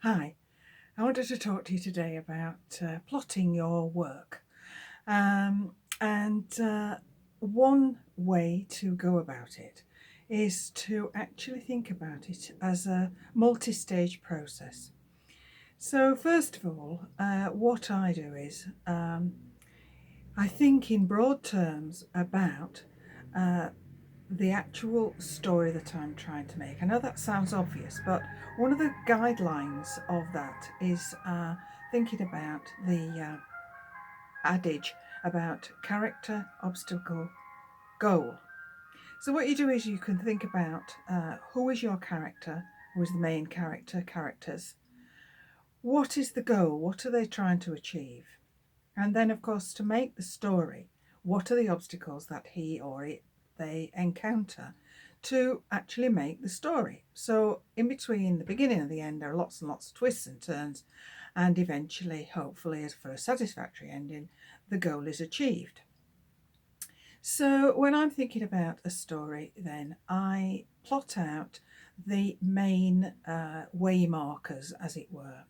Hi, I wanted to talk to you today about plotting your work. And one way to go about it is to actually think about it as a multi-stage process. So first of all, what I do is I think in broad terms about uh, the actual story that I'm trying to make. I know that sounds obvious, but one of the guidelines of that is thinking about the adage about character, obstacle, goal. So what you do is you can think about who is your character, who is the main character, characters. What is the goal? What are they trying to achieve? And then, of course, to make the story, what are the obstacles that he or it they encounter to actually make the story? So, in between the beginning and the end, there are lots and lots of twists and turns, and eventually, hopefully, as for a satisfactory ending, the goal is achieved. So, when I'm thinking about a story, then I plot out the main way markers, as it were.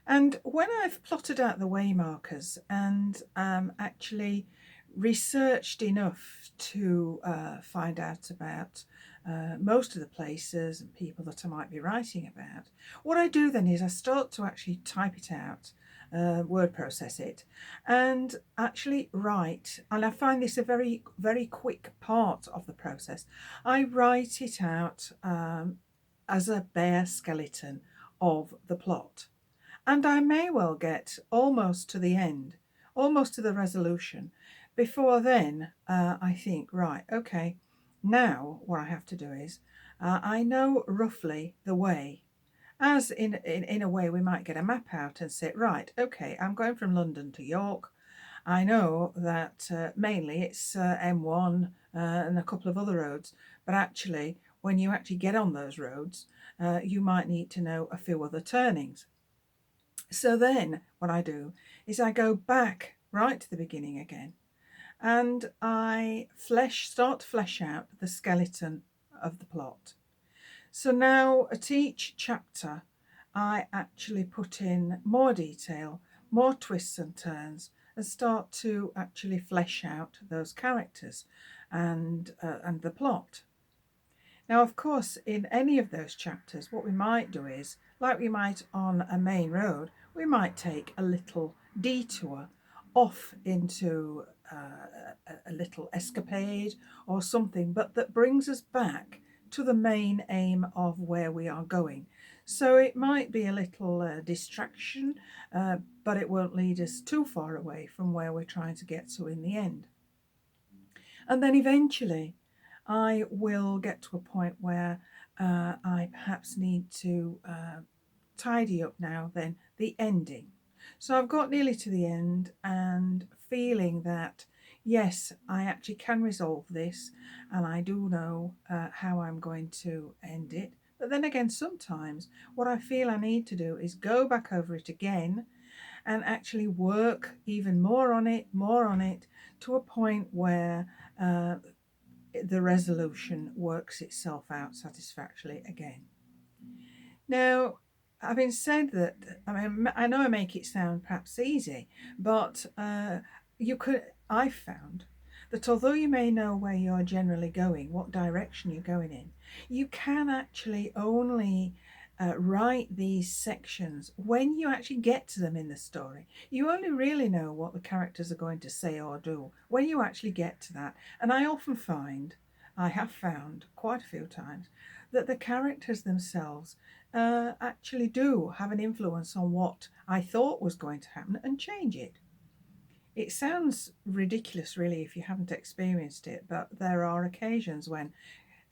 And when I've plotted out the way markers and actually researched enough to find out about most of the places and people that I might be writing about, what I do then is I start to actually type it out, word process it, and actually write. And I find this a very, very quick part of the process. I write it out as a bare skeleton of the plot. And I may well get almost to the end, almost to the resolution. Before then, I think, right, okay, now what I have to do is I know roughly the way. As in a way, we might get a map out and say, right, okay, I'm going from London to York. I know that mainly it's M1 and a couple of other roads, but actually, when you actually get on those roads, you might need to know a few other turnings. So then what I do is I go back right to the beginning again and I start to flesh out the skeleton of the plot. So now at each chapter, I actually put in more detail, more twists and turns, and start to actually flesh out those characters and the plot. Now, of course, in any of those chapters, what we might do is, like we might on a main road, we might take a little detour off into a little escapade or something, but that brings us back to the main aim of where we are going. So it might be a little distraction, but it won't lead us too far away from where we're trying to get to in the end. And then eventually, I will get to a point where I perhaps need to tidy up now, then the ending. So I've got nearly to the end and feeling that, yes, I actually can resolve this and I do know how I'm going to end it. But then again, sometimes what I feel I need to do is go back over it again and actually work even more on it, to a point where uh, the resolution works itself out satisfactorily again. Now, having said that, I mean, I know I make it sound perhaps easy, but I've found that although you may know where you're generally going, what direction you're going in, you can actually only write these sections when you actually get to them in the story. You only really know what the characters are going to say or do when you actually get to that. And I have found quite a few times, that the characters themselves actually do have an influence on what I thought was going to happen and change it. It sounds ridiculous, really, if you haven't experienced it, but there are occasions when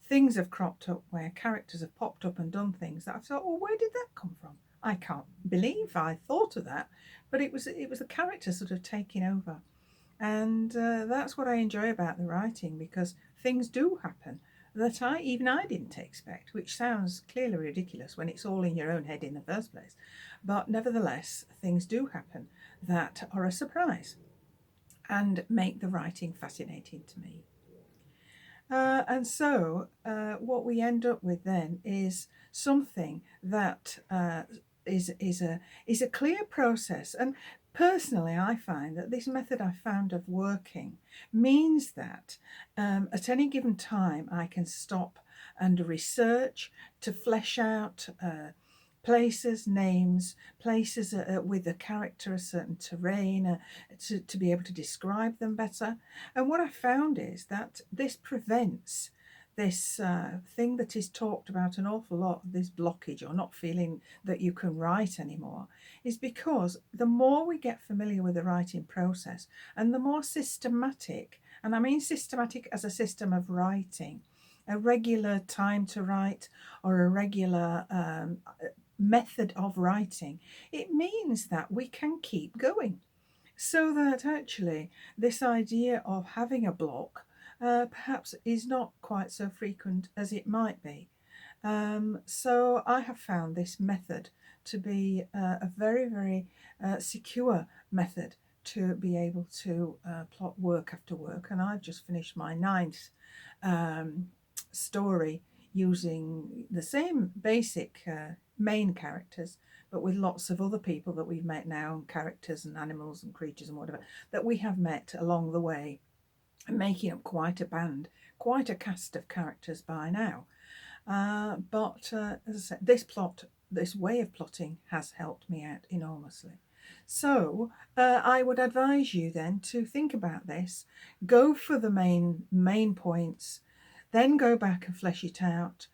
things have cropped up where characters have popped up and done things that I thought, well, where did that come from? I can't believe I thought of that, but it was the character sort of taking over, and that's what I enjoy about the writing, because things do happen that I didn't expect, which sounds clearly ridiculous when it's all in your own head in the first place. But nevertheless, things do happen that are a surprise and make the writing fascinating to me. And so, what we end up with then is something that is a clear process. And personally, I find that this method I found of working means that at any given time I can stop and research to flesh out places, names, places with a character, a certain terrain, to be able to describe them better. And what I found is that this prevents this thing that is talked about an awful lot, this blockage or not feeling that you can write anymore, is because the more we get familiar with the writing process and the more systematic, and I mean systematic as a system of writing, a regular time to write or a regular method of writing, it means that we can keep going. So that actually this idea of having a block perhaps is not quite so frequent as it might be. So I have found this method to be a very, very secure method to be able to plot work after work. And I've just finished my ninth story using the same basic main characters, but with lots of other people that we've met now, characters and animals and creatures and whatever, that we have met along the way, and making up quite a band, quite a cast of characters by now. But as I said, this way of plotting has helped me out enormously. So I would advise you then to think about this, go for the main points, then go back and flesh it out.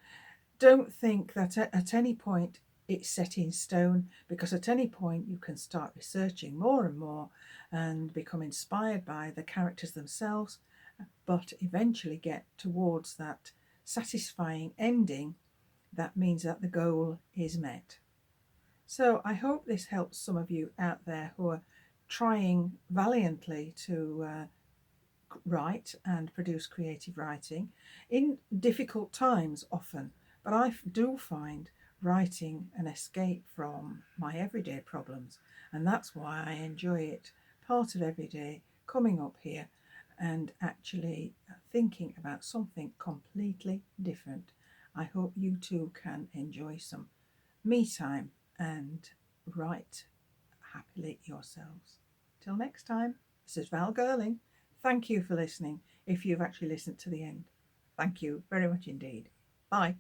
Don't think that at any point it's set in stone, because at any point you can start researching more and more and become inspired by the characters themselves, but eventually get towards that satisfying ending that means that the goal is met. So I hope this helps some of you out there who are trying valiantly to write and produce creative writing in difficult times often. But I do find writing an escape from my everyday problems, and that's why I enjoy it. Part of every day, coming up here and actually thinking about something completely different. I hope you too can enjoy some me time and write happily yourselves. Till next time, this is Val Girling. Thank you for listening, if you've actually listened to the end. Thank you very much indeed. Bye.